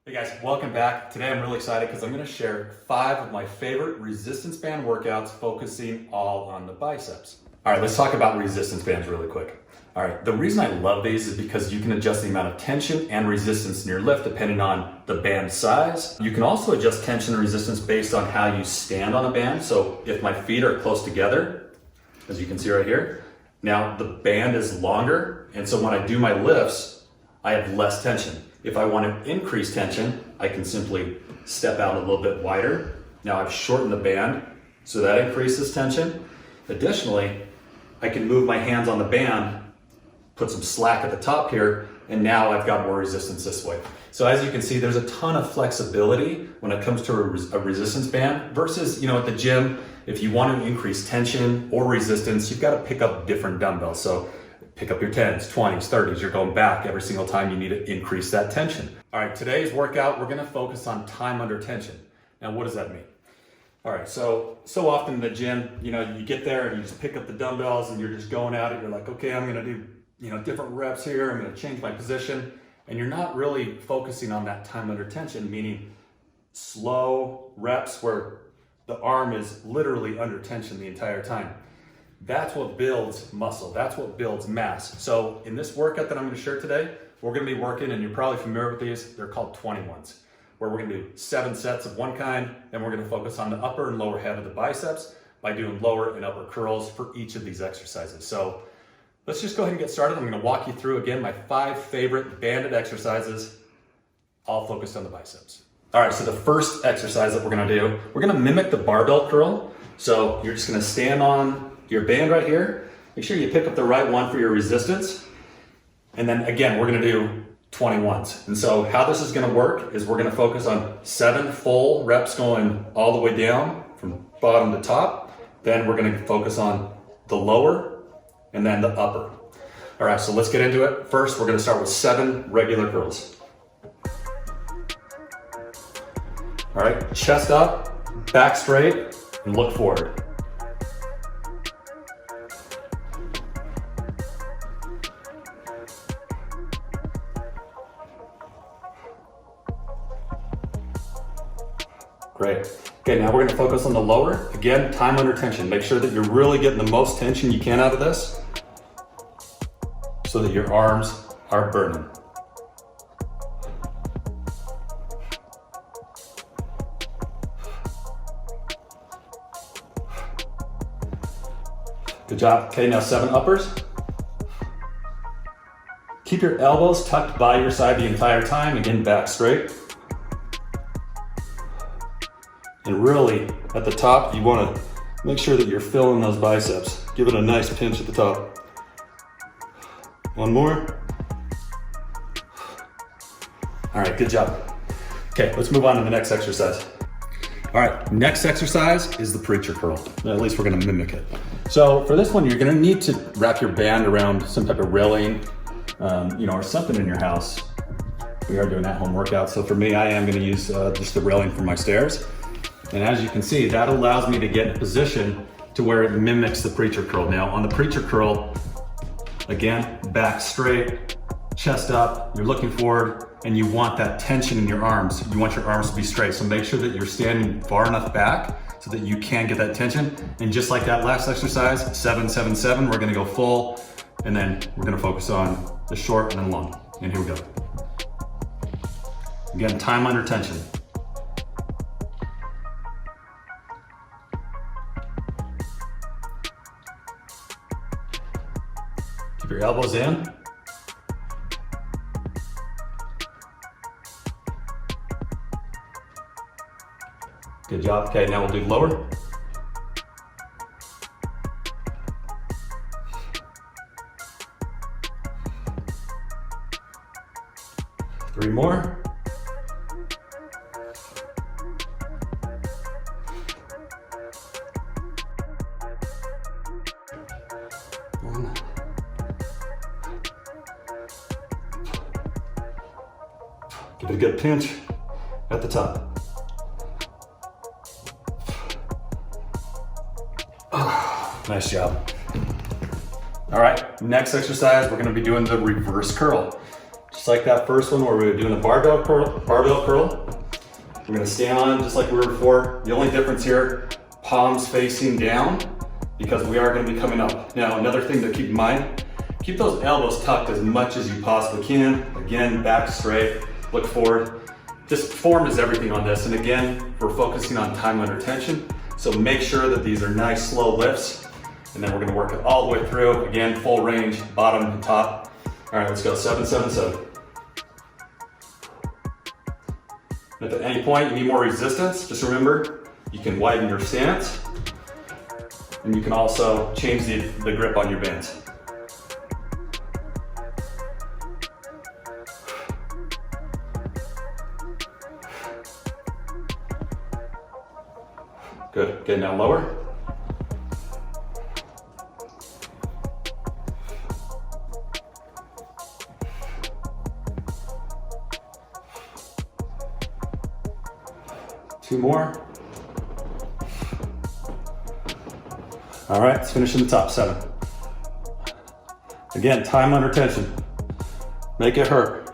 Hey guys, welcome back. Today I'm really excited because I'm going to share 5 of my favorite resistance band workouts focusing all on the biceps. All right, let's talk about resistance bands really quick. All right, the reason I love these is because you can adjust the amount of tension and resistance in your lift depending on the band size. You can also adjust tension and resistance based on how you stand on a band. So if my feet are close together, as you can see right here, now the band is longer, and so when I do my lifts, I have less tension. If I want to increase tension, I can simply step out a little bit wider. Now I've shortened the band, so that increases tension. Additionally, I can move my hands on the band, put some slack at the top here, and now I've got more resistance this way. So as you can see, there's a ton of flexibility when it comes to a resistance band versus, at the gym, if you want to increase tension or resistance, you've got to pick up different dumbbells. So pick up your 10s, 20s, 30s. You're going back every single time you need to increase that tension. All right, today's workout, we're gonna focus on time under tension. Now, what does that mean? All right, so often in the gym, you get there and you just pick up the dumbbells and you're just going at it. You're like, okay, I'm gonna do, different reps here. I'm gonna change my position. And you're not really focusing on that time under tension, meaning slow reps where the arm is literally under tension the entire time. That's what builds muscle. That's what builds mass. So in this workout that I'm going to share today, we're going to be working, and you're probably familiar with these, they're called 21s, where we're going to do 7 sets of one kind, then we're going to focus on the upper and lower head of the biceps by doing lower and upper curls for each of these exercises. So let's just go ahead and get started. I'm going to walk you through, again, my 5 favorite banded exercises, all focused on the biceps. All right, so the first exercise that we're going to do, we're going to mimic the barbell curl. So you're just going to stand on your band right here. Make sure you pick up the right one for your resistance. And then again, we're gonna do 21s. And so how this is gonna work is we're gonna focus on 7 full reps going all the way down from bottom to top. Then we're gonna focus on the lower and then the upper. All right, so let's get into it. First, we're gonna start with 7 regular curls. All right, chest up, back straight, and look forward. Great. Okay, now we're going to focus on the lower. Again, time under tension. Make sure that you're really getting the most tension you can out of this so that your arms are burning. Good job. Okay, now 7 uppers. Keep your elbows tucked by your side the entire time. Again, back straight. And really, at the top, you want to make sure that you're filling those biceps. Give it a nice pinch at the top. One more. All right, good job. Okay, let's move on to the next exercise. All right, next exercise is the preacher curl. At least we're gonna mimic it. So for this one, you're gonna need to wrap your band around some type of railing, or something in your house. We are doing at-home workout, so for me, I am gonna use just the railing for my stairs. And as you can see, that allows me to get in a position to where it mimics the preacher curl. Now on the preacher curl, again, back straight, chest up, you're looking forward, and you want that tension in your arms. You want your arms to be straight. So make sure that you're standing far enough back so that you can get that tension. And just like that last exercise, 7, 7, 7, we're gonna go full, and then we're gonna focus on the short and then long. And here we go. Again, time under tension. Keep your elbows in. Good job. Okay, now we'll do lower. Three more. One. Give it a good pinch at the top. Nice job. All right, next exercise, we're gonna be doing the reverse curl. Just like that first one where we were doing a barbell curl. We're gonna stand on it just like we were before. The only difference here, palms facing down, because we are gonna be coming up. Now, another thing to keep in mind, keep those elbows tucked as much as you possibly can. Again, back straight, look forward. Just form is everything on this. And again, we're focusing on time under tension. So make sure that these are nice, slow lifts. And then we're gonna work it all the way through. Again, full range, bottom to top. All right, let's go, 7, 7, 7. If at any point you need more resistance, just remember, you can widen your stance, and you can also change the grip on your bands. Good, okay, now lower. Two more. All right, let's finish in the top, 7. Again, time under tension. Make it hurt.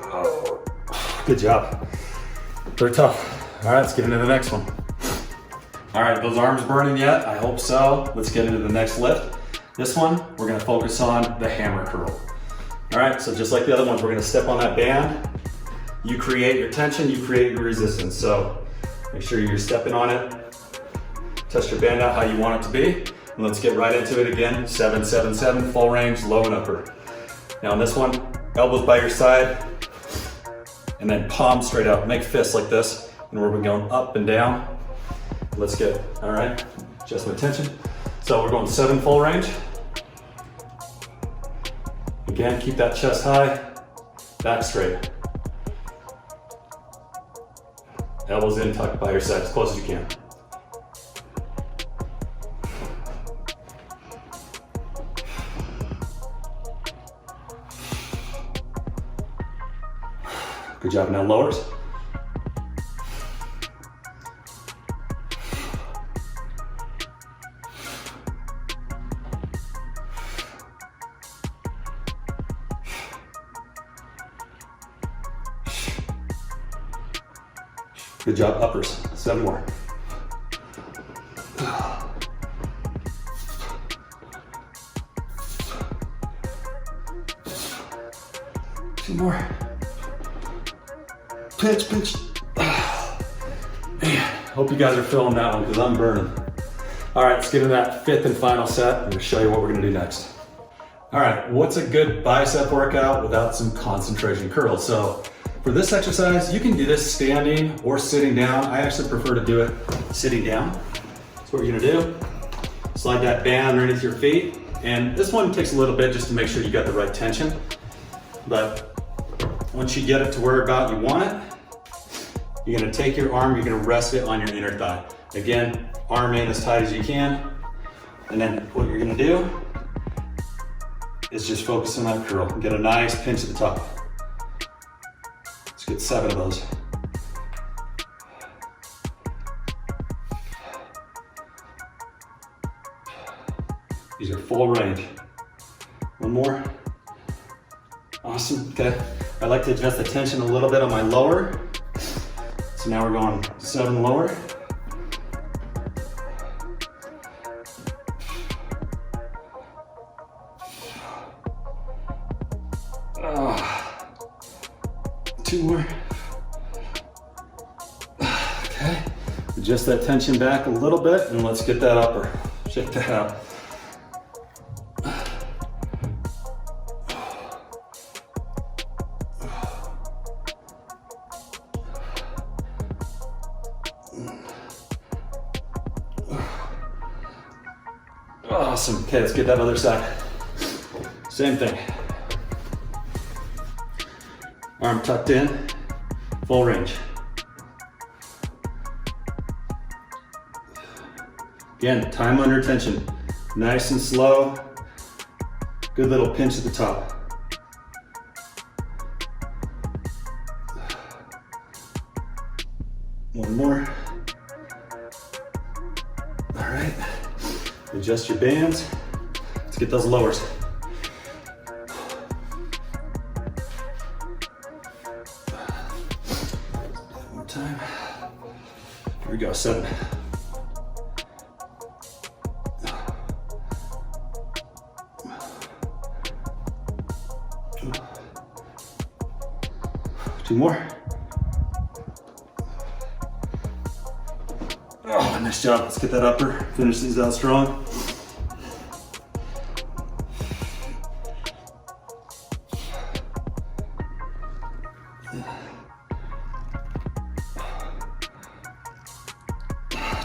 Oh, good job. Very tough. All right, let's get into the next one. All right, those arms burning yet? I hope so. Let's get into the next lift. This one, we're gonna focus on the hammer curl. All right, so just like the other ones, we're gonna step on that band. You create your tension, you create your resistance. So make sure you're stepping on it. Test your band out how you want it to be. And let's get right into it again. 7, 7, 7, full range, low and upper. Now on this one, elbows by your side, and then palms straight out. Make fists like this, and we're going up and down. Let's get, all right, adjust my tension. So we're going 7 full range. Again, keep that chest high, back straight. Elbows in, tucked by your side, as close as you can. Good job, now lowers. Good job, uppers. 7 more. 2 more. Pinch, pinch. Man, hope you guys are feeling that one because I'm burning. All right, let's get into that 5th and final set. I'm gonna show you what we're gonna do next. All right, what's a good bicep workout without some concentration curls? So for this exercise, you can do this standing or sitting down. I actually prefer to do it sitting down. That's what you're gonna do. Slide that band underneath your feet. And this one takes a little bit just to make sure you got the right tension. But once you get it to where about you want it, you're gonna take your arm, you're gonna rest it on your inner thigh. Again, arm in as tight as you can. And then what you're gonna do is just focus on that curl. Get a nice pinch at the top. Let's get 7 of those. These are full range. 1 more. Awesome, okay. I like to adjust the tension a little bit on my lower. So now we're going 7 lower. Oh. 2 more. Okay. Adjust that tension back a little bit and let's get that upper. Shake that out. Awesome. Okay, let's get that other side. Same thing. Arm tucked in, full range. Again, time under tension. Nice and slow. Good little pinch at the top. One more. Adjust your bands. Let's get those lowers. One more time. Here we go, 7. 2 more. Oh, nice job. Let's get that upper. Finish these out strong.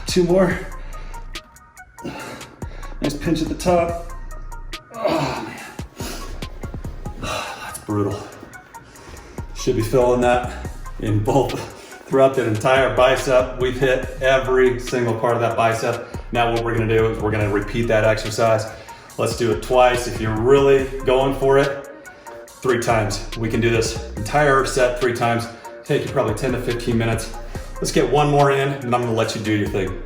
Two more. Nice pinch at the top. Oh man, that's brutal. Should be feeling that in both throughout that entire bicep. We've hit every single part of that bicep. Now what we're gonna do is we're gonna repeat that exercise. Let's do it twice. If you're really going for it, 3 times. We can do this entire set 3 times. Take you probably 10 to 15 minutes. Let's get one more in, and I'm gonna let you do your thing.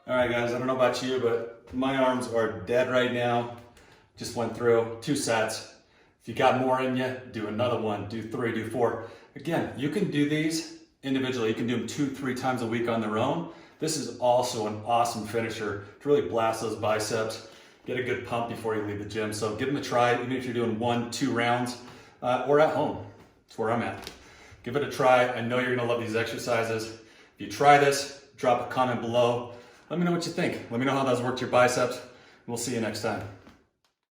All right, guys, I don't know about you, but my arms are dead right now. Just went through 2 sets. If you got more in you, do another one, do 3, do 4. Again, you can do these individually. You can do them 2, 3 times a week on their own. This is also an awesome finisher to really blast those biceps, get a good pump before you leave the gym. So give them a try, even if you're doing 1, 2 rounds or at home. That's where I'm at. Give it a try. I know you're gonna love these exercises. If you try this, drop a comment below. Let me know what you think. Let me know how those work to your biceps. We'll see you next time.